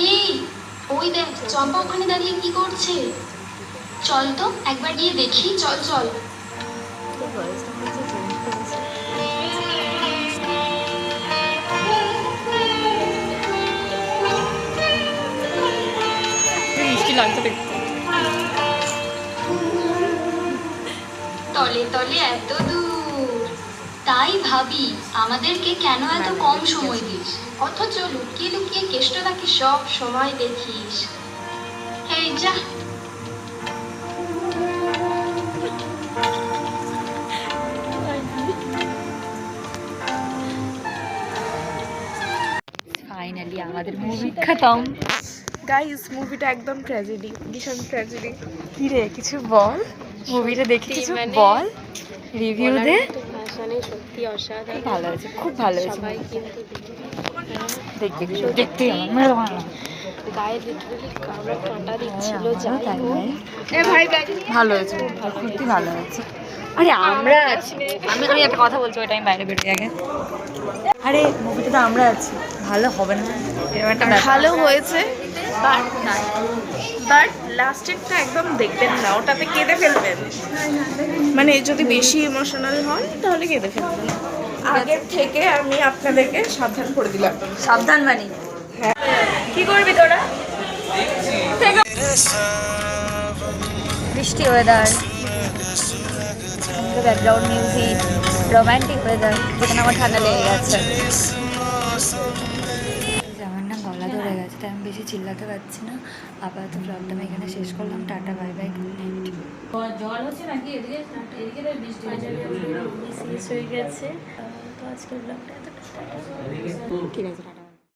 এই ওই দেখ চম্পা ওখানে দাঁড়িয়ে কি করছে? চল তো একবার গিয়ে দেখি, চল চল। মিষ্টি লাগছে দেখতে। তলে তলে এত দূর, তাই ভাবি আমাদেরকে কেন এত কম সময় দিস, অথচ লুকিয়ে লুকিয়ে কেষ্টদাকে সব সময় দেখিস। এই যা। ফাইনালি আমাদের মুভি খতম। গাইস মুভিটা একদম ট্র্যাজেডি, ভীষণ ট্র্যাজেডি। কি রে কিছু বল, মুভিটা দেখে কিছু বল, রিভিউ দে। সত্যি অসাধারণ, ভালো হয়েছে, খুব ভালো হয়েছে। সবাই কিন্তু দেখতে দেখতে গায়ে লিটারালি কাঁটা দিচ্ছিল। যাই ভালো হয়েছে, সত্যি ভালো হয়েছে। আরে আমরা আছি, আমি আমি একটা কথা বলছি, ওই টাইম বাইরে বেরিয়ে আগে। আরে মুভিটা তো আমরা আছি, ভালো হবে না এরকম একটা ব্যাপার। ভালো হয়েছে, বাট লাস্টেরটা একদম দেখবেন না, ওটাতে কেঁদে ফেলবেন। মানে যদি বেশি ইমোশনাল হন তাহলে কেঁদে ফেলবেন। আগের থেকে আমি আপনাদেরকে সাবধান করে দিলাম। সাবধান বানি। হ্যাঁ, কি করবি তোরা? বৃষ্টি weather, background music, romantic weather, যেখানে আমার ঠান্ডা লেগে গেছে। আমার না গলা ধরে গেছে, তাই আমি বেশি চিল্লাতে পারছি না। আপাতত ব্লগটা আমি এখানে শেষ করলাম। Tata, bye bye, good night. জল হচ্ছে নাকি এদিকে? এদিকে তো বৃষ্টি শেষ হয়ে গেছে। তো আজকের ব্লগটা এত ঠিক আছে, টাটা।